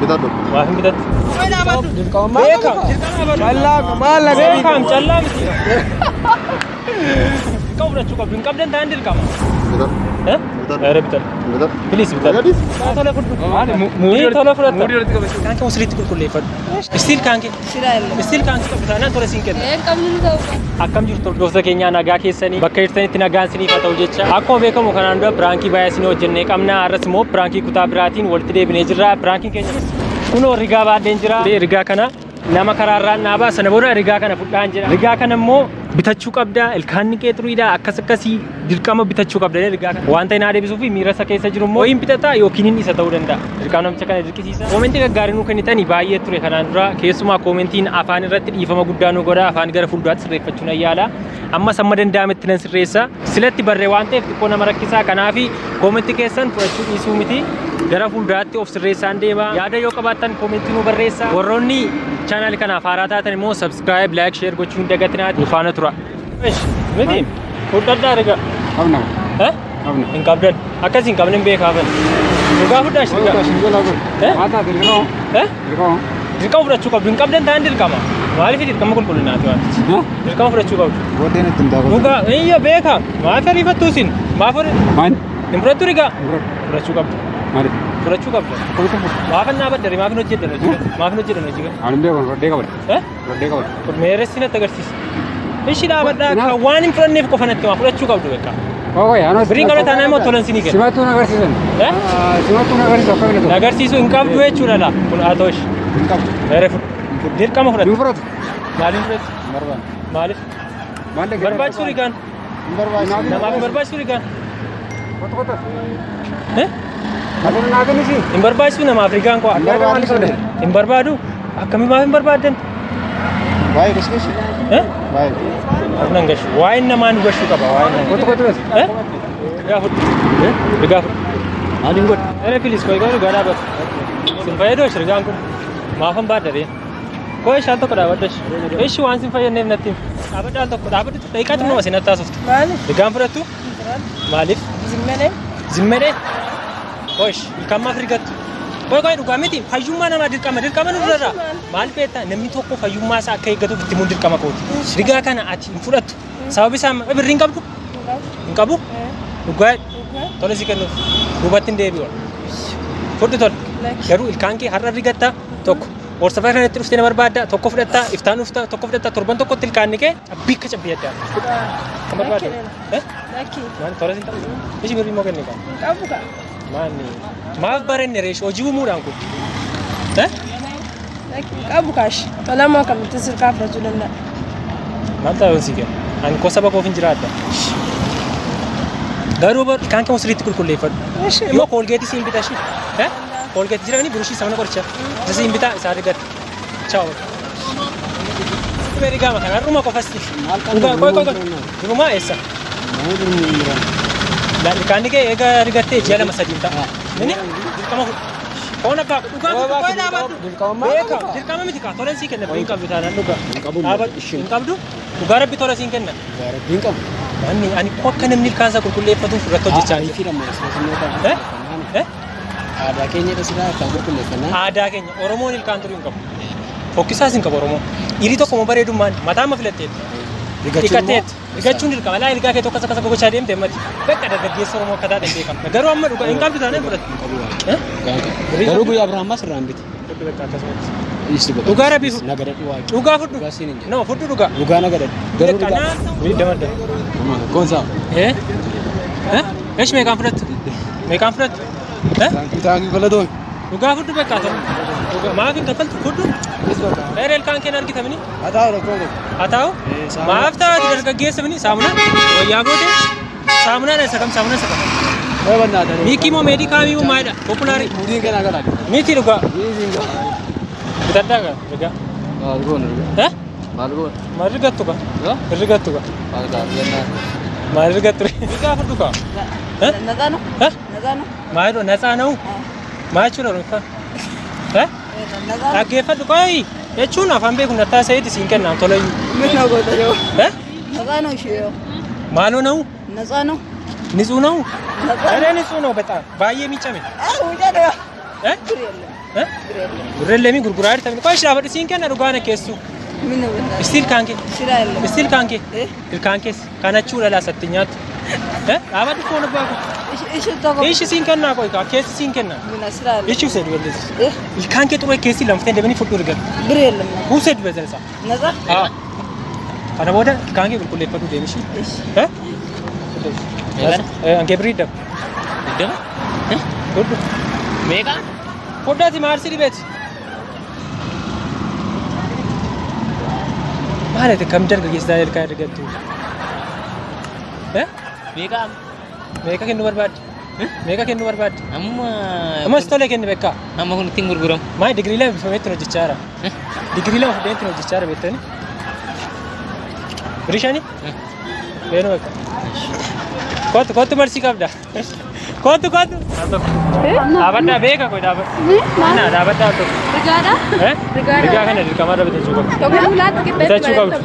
Bitatu. Maafin bitatu. Challa kamal lage. Bekam challa miti. Kau beracuk kau bingkap dan tandir kamu. Bitatu. Eh? Ada bitatu. Bitatu. Please bitatu. Kau tolak foto. Mudi tolak foto. Mudi orang tiga betul. Kan kau sering tikul kulit foto. Still kan ke? Still kan ke? Betul. Nanti orang singkat. Akkam jirtu hordoftoota keenya nagaa keessanii bakka jirtanitti nagaan isiniif haa ta'u jecha akkuma beekamu kanaan dura pirankii baay'ee isin hojjennee qabna har'as immoo pirankii kutaa biraatiin walitti deebinee jirra piraankiin keenya kunoo rigaa baadheen jira rigaa kana nama karaarraan dhaabaa sana booda rigaa kana fudhaan jira rigaa kana immoo bitachuu qabda ilkaanni kee xuriidha akkasii dirqama bitachuu qabda rigaa kana wanta hin adeebisuu fi miira isa keessa jiru immoo hin bitataa yookiin hin isa ta'uu danda'a dirqama namicha kana dirqisiisa koomentii gaggaarii nuu kennitanii baay'ee ture kanaan dura keessumaa koomentiin afaan irratti dhiifama guddaa nu godha afaan gara fuulduraatti sirreeffachuun ayyaala amma samma danda'ametti nan sirreessa silatti barree waan ta'eef xiqqoo nama rakkisaa kanaafi koomentii keessan fudhachuu dhiisuu miti gara fuulduraatti of sirreessaan deema yaada yoo qabaattan koomentii nu barreessa warroonni channel kanaaf haaraa taatan immoo subscribe like share gochuu hin dagatinaa faana tura miti fudhadhaa riga Abna. Abna hin qabdan akkasii hin qabne hin beekaafan dhugaa fudhaash riga Mata dirqama. Dirqama. dirqama fudhachuu qabdu hin qabdan ta'an dirqama maaliif dirqama qulqullinaati waan dirqama fudhachuu qabdu Boodeen ittiin daakuu. dhugaa iyya beeka maaf ariifattuu isin maaf Maan. hin fudhattu riga fudhachuu qabdu Maaliif? fudhachuu qabdu maaf naa baddare maaf hin hojjedhan hojii Ani beeku roddee qabadha. Roddee qabadha. meeressi natti agarsiisa ishi dhaabadhaa kan waan hin fudhanneef qofa natti maa fudhachuu qabdu beekaa biriin qabda taanaa immoo tolan sinii kenna Simattuu nagarsiisan. Simattuu nagarsiisu akka bineelda. nagarsiisuu hin qabdu jechuudha laa kun haa ta'u ishi Hin qabdu. meere dirqama Hin fudhatu fudhatu. maaliin fudhatu Hin barbaadu. maaliif Maal dhaggeeffatu? barbaachisuu rigaan Hin barbaadu. namaaf barbaachisuu rigaan Qotu qotu. Aduun naa kennisi. hin barbaachisuu namaaf rigaan koo Hin barbaadu soodee. hin barbaadu akkamii maaf hin barbaaddan Baay'ee gosa. Baay'ee. nan gashu waa'een namaan gashuu qaba waa'een Qotu qotu. rigaa fudhu rigaa fudhu Adiin godha. Ere filis koi garu gara bat. Sin fayyadu shirgaan kun maafan baadare. Koi shaal tokko dhaabaddash. Ishi waan sin fayyadneef natti. Dhaabaddaal tokko dhaabaddu daqiiqaatti nama sin attaasuftu. Maaliif? Rigaan fudhattu? Maaliif? Zimmene. Zimmede? Koish ilkaammaaf rigattu. Koi dhugaa miti fayyummaa namaa dirqama nurrarra. Maal beektaa namni tokko fayyummaa isaa akka eeggatuuf itti mun dirqama kooti. Rigaa kana ati hin fudhattu. Sababi isaa birrii hin qabdu? Hin qabu? Dhugaa tola si kennuuf duubatti hin deebi'u. Fudhu tol. Garuu ilkaan kee har'a rigatta tokko. Horsafaa kanatti dhuftee na barbaadda tokko fudhattaa iftaan dhuftaa tokko fudhattaa torban tokkotti ilkaanni kee cabbii akka cabbii adda. Kan barbaadda. Lakki. Maal tola sin ta'u? Ishi birrii moo kennee qaba? Qabu ka. Maanni maaf barenne reesh hojii uumuudhaan kun. Lakki qabu kaash. Olamoo kamitti sirkaa fudhachuu danda'a. Maal ta'uun si kenna? Ani koo saba koof hin jiraadda. Garuu ilkaan kee sirriitti qulqulleeffadhu. Yoo koolgeetii siin bita shi. Koolgeetii jiranii burushii sabana qoricha. Isa siin bitaa isaa rigatta. Ciao. Beri gama kan haruma qofasti. Koi. Rumaa eessa? Ilkaan kee eega rigattee ji'a lama sadii ta'a. Nini? Dirqama fudhu. Koon abbaa dhugaa koi dhaabadhu. Dirqama miti kaa tolan sii kenna hin qabdu taanaan dhugaa. Dhaabadhu hin qabdu. Dhugaa rabbi tola siin kenna. Hin qabu. Ani koo akka namni ilkaan isaa qulqulleeffatuuf irratti hojjechaa jira. Aadaa keenya dhasiidhaa kan qulqulleeffannaa. Aadaa keenya Oromoon ilkaan turuu hin qabu. Fokkisaas hin qabu Oromoon. Dhiirri tokko moo bareedummaan mataa amma filatteetti. Dhiqatteetti. Dhiqachuun dirqama. Laa ilkaa kee tokko akka gochaa deemte mati. Bakka dargaggeessa Oromoo akka taate beekama. Garuu amma dhugaa hin qabdu taanaan fudhatu. Garuu guyyaa biraan sirraan biti. Dhugaa rabbii fudhu. Nagadadhu waaqi. Dhugaa fudhu. Nama fudhu dhugaa. Dhugaa nagadadhu. Garuu dhugaa. Damadda. Goonsaa. Eesh meeqaan fudhattu? Meeqaan fudhattu? Taangi falatoon. Dhugaa fudhu beekaa ta'u. Maaf hin kaffaltu fudhu. Dheeree ilkaan keen argitamini. Haa ta'u rakkoo. Haa ta'u. Maaf taa'aati dargaggeessa mini saamunaa wayyaa goote saamunaa dha sakam saamunaa sakam. Miikii moo meedikaamii moo maalidha? Populaarii. Mudiin kanaa galaadha. Miti dhugaa. Bitaddaa gaa dhugaa. Maal goona dhugaa. Maal goona. Maal rigattu gaa? Rigattu gaa. Maal gaafannaa. Maal rigattu? Rigaa fudhu gaa. Nazaano. Nazaano. Maal natsaa na'u? Maal jechuudha rufa? Dhaggeeffadhu qoyi jechuun afaan beeku nattaa sa'iiti siin kennaan tolayyuu. Mina goota yoo. Nazaano ishee. Maaloo na'u? Nazaano. Nitsuu na'u? Nazaano. Nitsuu na'u betaa baay'ee miicame. Hujaa dha. Birrellee mi gurguraa jirtan qoy shiraafadhu siin kenna dhugaana keessu Mina wala. istiin kaanke Siraayella. istiin kaanke Eh? ilkaan keessa kanachuu dhalaa satti nyaatu dhaabadhu foon abbaa kun Ishi tokko. ishi siin kennaa qoy kaa keessi siin kennaa Mina siraayella. ichi usee duballeessi Eh? ilkaan kee xuree keessi lamfitee deemanii fudhu ergan Bireella. usee duballeessan isaa Naza? kana booda ilkaan kee qulqulleeffadhu deemishi Ishi. Angee birii daba Iddama? fudhu Meeqa? fudhaati maarsi dhibeeti maalati kam dargaggeessaa ilkaan ergattu Meeqa? meeqa kennu barbaadde meeqa kennu barbaadde Amma ammas tolee kenni beekaa amma kun ittiin gurguramu. maal digirii lama bifameetti hojjechaa jira digirii lama fudheetti hojjechaa jira beektani birishanii beenu beeka kootu marsii qabda kootu dhaabaddaa beeka koy dhaabaddaa tokko rigaa kana dirqamaa irra bitachuu qabdu bitachuu qabdu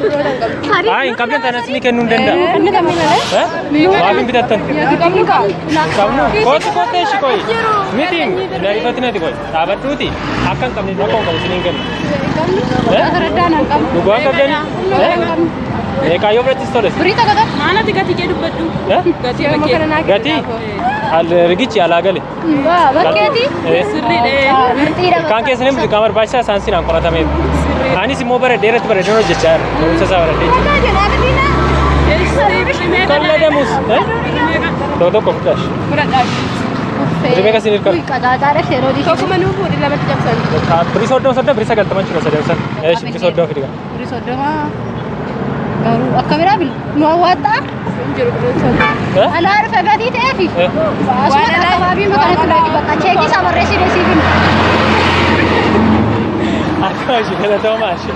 hin qabdan tanas ni kennuu hin danda'a maaf hin bitattan qabnu kootu eeshi koy miti nariifatinati koy dhaabadduuti akka hin qabne rakkoo hin qabu isiniin kennu dhugaa qabdani Kaayoo birattis toles. Berita kata mana tiga tiga dubbad du. Gati rigichi alaa gale. Wah, bakkeeti. Sirri kan keessanii muti kamar baasaa saansiin aan qoratame. Anis immoo bara dheeratti bara dheeroo jechaa jira. Barumsa isaa bara dheeraa. Kalla deemus. Tokko fudhash. Ribeeka sinir kal. Tokko manuu fuudhi lamatti cabsan. Birii soddoma galtaman jiru sadeemsan. Birii soddoma fidiga. Birii soddoma. Garuu akkamira bil nu awwaata jiru birii ala arfa gadi ta'eefi asuma akkababii makana tulaki bakka cheekii sabarreessi deesiifin Akkaashi galatoomashi.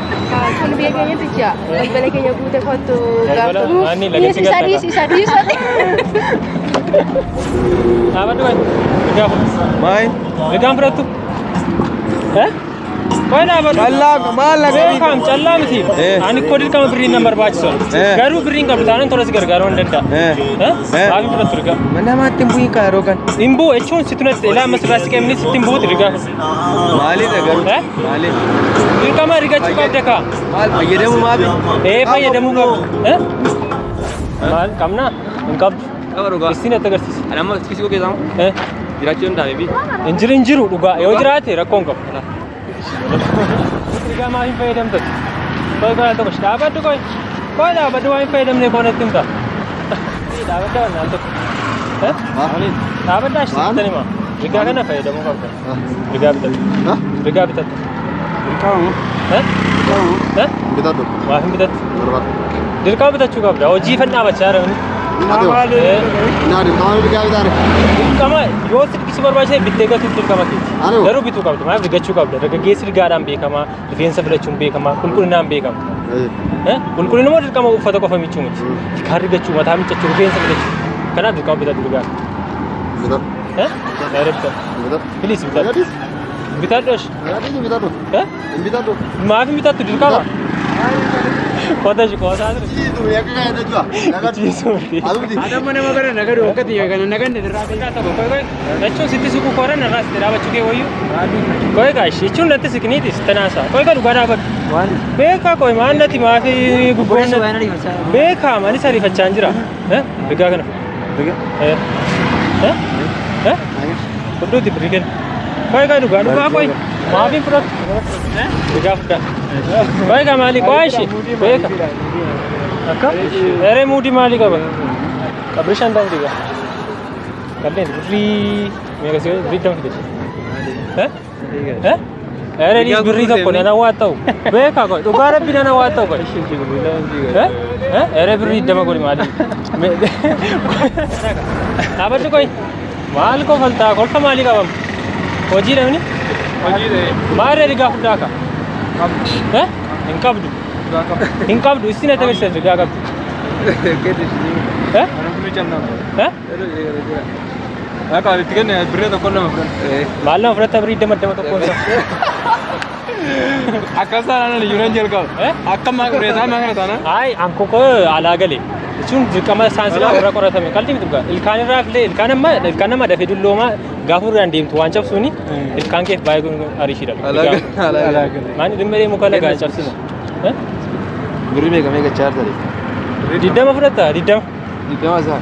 kun biyya keenya ticha balbala keenya guute kottu gaafatu maanni lagatti sadii dhaabadhu wayi rigaafu Maal? rigaan fudhattu koy dhaabadhu Callaa maal lagaa? beekaam callaa miti ani koo dirqama birriin nan barbaachisan garuu birriin qabdu taanaan tola si gargaaruu hin danda'a maafii fudhattu rigaa Namaatti hin bu'iin kaaroo kan. himbuu jechuun situ natti ilaa amma sirraa si qeemni sitti hin buuti rigaa Maaliidha garuu? Maaliif? dirqama rigachuu qabda kaa Maal fayyadamu maafi? fayyadamuu qabdu maal qabnaa hin qabdu Qaba dhugaa. istiin itti agarsiisa Ani amma iskisii koo keessaa jiraachuu hin taane fi. hin jiru dhugaa yoo jiraate rakkoon qabu rigaa maaf hin fayyadamtatu koy kana tokko dhaabadhu koy dhaabadhu waan hin fayyadamne koo natti himta dhaabadda wannaan tokko dhaabaddaa shisittani maa rigaa kana fayyadamuu qabda rigaa bitatta Bitadhu. maaf hin bitattu Barbaadu. dirqama bitachuu qabda hojii fan dhaabachaa jiramni Naani kamaa bigaa bitaare. dirqama yoo si barbaachise bittee gatuuf dirqama keeti Aniiwa. garuu bituu qabda maaf rigachuu qabda dargaggeessi rigaadhaan beekamaa rifeensa filachuun beekamaa qulqullinaan beekama qulqullina immoo dirqama uffata qofa michuu miti kaan rigachuu mataa miccachuu rifeensa filachuu kanaaf dirqama bitatu rigaa Bitadhu. bitadhu Bitadhu. bilis bitadhu bitadhosh Bitadhu. Bitadhu. maaf hin bitattu dirqama qotashi qoosaa ture Jiitu yakka kana jechuudha. Nagadhu. jiisuu miti Adumti. Adamma nama bara nagadu wakkati kana naganne irraa jechuun sitti siquu koora narraa sitti dhaabachuu kee wayyuu koy gaashi jechuun natti siqniitis tanaasaa koy ka dhugaa dhaabadhu beekaa koy maannati maafi gubboonna beekaa maanis ariifachaa hin jira rigaa kana fudhuuti birrii kenna koy ka dhugaa koy maafiin fudhatu rigaa fudhaa koy ka maali qo'aashi beeka akka eree muudii maalii qaba qabri shantaan rigaa Kalleen birrii meeqa si birrii dam fide. Ereenis birrii tokko nana waa ta'u beekaa koy dhugaa rabbi nana waa ta'u koy. Eree birrii dama godhi maali? Dhaabadhu koy maal kofaltaa kolfa maalii qabam? Hojii dhabni? Maarree rigaa fudhaa ka? Hin qabdu. Hin qabdu isin ati agarsiisa rigaa qabdu. Akka itti kenne birree tokko nama fudhan. Maal nama fudhatta birrii dama tokkoon isaa? Akka isaan aanan iyyuu nan jalqaba. Akka maa birree isaa maa kana taana? Ay, anko ko alaa gale. jechuun dirqama saayinsii irraa qoratame qalbii miti dhugaa ilkaan irraa filee ilkaan nama dafee dulloomaa gaafa irraan deemtu waan cabsuuni ilkaan keef baay'ee ariishiidha. Maani dhimma muka lagaa cabsina. Birrii meeqa chaartare? 20 fudhatta 20. 20 isaa.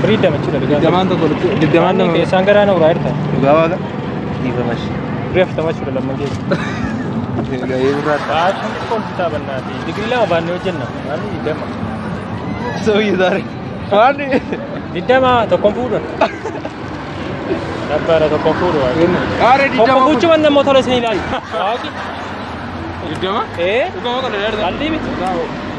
Freedom jechuudha. 20 tokko 20 nama keessaan garaa na uraa irta. dhugaa waaqa dhiifamash. Reef tamachuudha lamman keessa. Gahee birraa. Baay'ee konfitaa bannaati. Digirii lama baannee hojjenna. Maani 20. Sooyyi zaare. Maani? 20 tokkoon fuudhan. Dabbaara tokkoon fuudhan. Aare 20. Tokko fuuchuman namoota tola isin ilaali. Waaqi. 20? Dhugaa kana dheerta. Qalbii miti.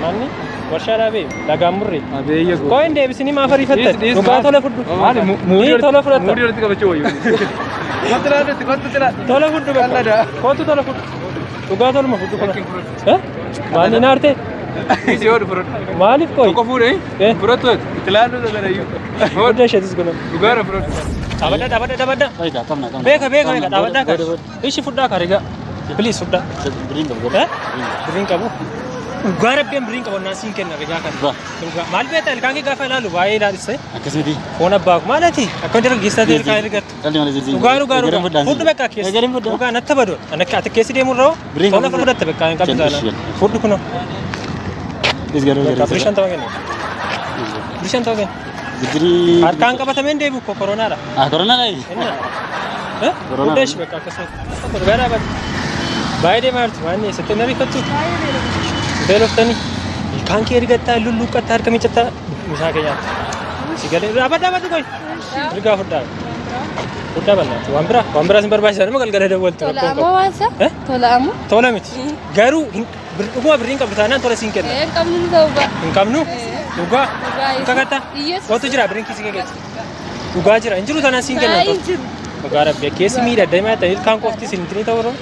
Manni warshaa dhaabee lagaan murree. Abeeyya go. Koo hin deebisanii maaf ariifattan? Dhugaa tola fudhu. Maali Muurii tola fudhatta. muurii irratti qabachuu wayyu. Kottu tira. Tola fudhu bakka. Kootu tola fudhu. Dhugaa toluma fudhu kana. Maali naarte? Isi yoo fudhadhu. Maaliif kooyi? Tokko fuudhee fudhattu tilaanuu dhabanayyuu. Fudhaa isheetis guna. Dhugaara fudhadhu. Dhaabadda. Beeka dhaabaddaa kan. Ishi fudhaa karigaa. Bilis fudhaa. Biriin qabu. Dhugaa rabbeen biriin qabu naan siin kenna rigaa kan. Maal beekta ilkaan kee gaafa ilaalu baay'ee ilaalisse. Akkasumatti. Foon abbaa maalati? Akka dargaggeessaa ta'e ilkaan ergattu. Dhugaa. Fudhu beekaa keessa. Dhugaa natti badoo. Ati keessi deemu irraa tola fudhatte beekaa hin qabdu taana. Fudhu kunoo. Birishaan ta'uu kenna. Harkaan qabatameen deebi'u ko koronaadha. Koronaadha. Fudhaa ishee beekaa akkasumas. Dhugaa dhaabatu. Baay'ee deemaa jirtu waan eessatti na rifattu. Beeloftanii ilkaan kee ergattaa lulluuqqattaa harka miicattaa misaa keenyaatti. Si galee dhaabaddu koyi. Rigaa fudhaa. Fudhaa bal'aati. Waan biraa sin barbaachisaa nama galgala dawwaltu. Tolaamoo waan isa? Tolaamoo? Tola miti. Garuu dhuguma birriin qabdu taanaan tola siin kenna. Hin qabnu ta'uu ba'a. Hin qabnu? Dhugaa? Kakattaa? Kootu jira birriin kiisii kee keessa. Dhugaa jira. Hin jiru taanaan siin kenna. Hin jiru. Dhugaa rabbi keessi miidhagdee maata ilkaan qofti sin tini ta'uu irra.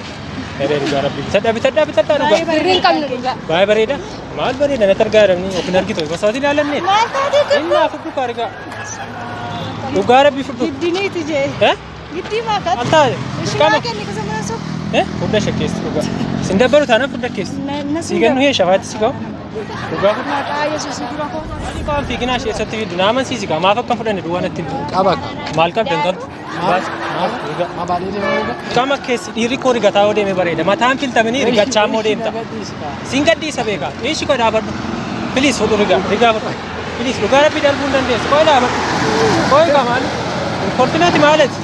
Dhugaa rabbi bitadhaa dhugaa. Birriin qabnu dhugaa. Baay'ee bareeda. Maal bareeda natti argaa jiranii yookiin argitu gosoota ilaalanne. Maal taatee kun? Innaa fudhu kaarigaa. Dhugaa rabbi fudhu. Giddiniiti jee. Giddii maakat? Altaa. Ishuma kenni kasa mana sok. Fudhaa shakkeessi dhugaa. Sin dabbaru taanaan fudhaa keessa. Si gannu hee shafaatti si ga'u. Dhugaa fudhu. Maqaa Yesuusii dura koo. Ani qaban fiiginaa ishee eessatti fiddu naaman siisi gaa maaf akka fudhanne duwwaan itti Qaba. maal qabda hin qabdu. Kama keessi dhiirri koo rigataa yoo deeme bareeda. Mataan filtamanii rigachaa immoo deemta. Siin gadhiisa beekaa. Dhiishi koo dhaabadhu. Filiis fudhu rigaa fudhu. Filiis dhugaa rabbi darbuu hin dandeessu. Koo dhaabadhu. Koo egaa maali? Kolfinaati maalati?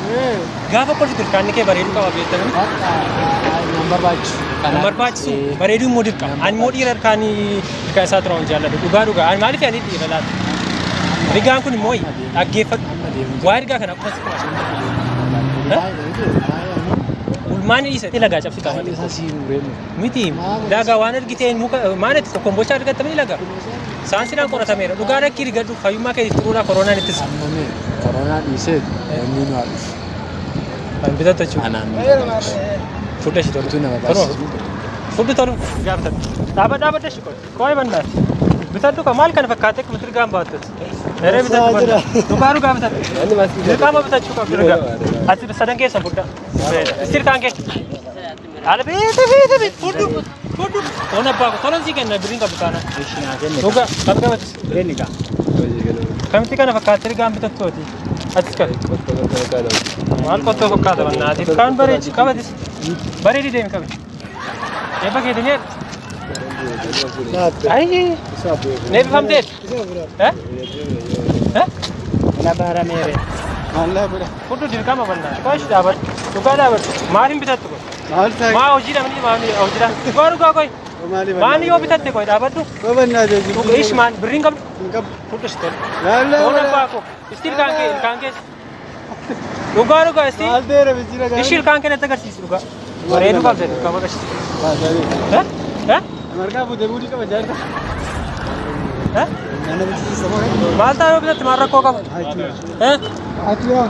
Gaafa kolfitu ilkaanni kee bareedu qaba beektamani. Kan barbaachisu bareeduu immoo dirqama. Ani immoo dhiira ilkaan isaa turaa hin jaalladhu. Dhugaa. Ani maaliif ani dhiira laata? Rigaan kun immoo dhaggeeffadhu. Waa ergaa kana akkuma ulmaan isa lagaa cabsi qaamati. Miti lagaa waan argiteen muka maalitti kokkombocha argattamani lagaa. Saansinaan qoratameera. Dhugaa rakkii rigadhu fayyummaa keetiif turuudhaa koronaan ittisa. Koronaa dhiisee inni nu haadhuuf. Kan bitatu jechuudha. Anaan. Fudhaa shi tolu. Fudhu tolu gaafatan. Dhaabadda shi qotu. Koo bandaati. Bitadhu ka maal kana fakkaatee akka mitirgaan baattu. Dheeree bitadhu bandaa. Dhugaa bitadhu. Dirqama bitachuu qabdu dhugaa. Ati sadan keessa fudhaa. Istir kaan kee. Haala beete fudhu. Toon abbaa ko tolan sii kenna birriin qabdu taana. Dhugaa kam qabatis. Kamitti kana fakkaatee rigaan bitattooti. Atis qabe. Maal qottoo fakkaata bannaatiif kaan bareechi qabatis. Bareedi deemi qabe. Eebba keetiin jedhu. Ayi. Neeffamteet. Labaara meere. Fudhu dirqama bannaa. Koosh dhaabadhu. Dhugaa dhaabadhu. Maaliin bitattu koy? Maa hojiidha miti maali hojiidha. Dhugaa koy. Maali yoo bitatte koy dhaabadhu. Ish maal birriin qabdu. Fudhu si tolu. Toon abbaa ko. Istiin ilkaan keessa. Dhugaa istiin. Ishi ilkaan kee natti agarsiisi dhugaa. Bareedu qabda dhugaa agarsiisi. Margaa fuutee buudii qaba jaarta. Maal ta'a yoo bitatte maal rakkoo qaba? Ati yaa.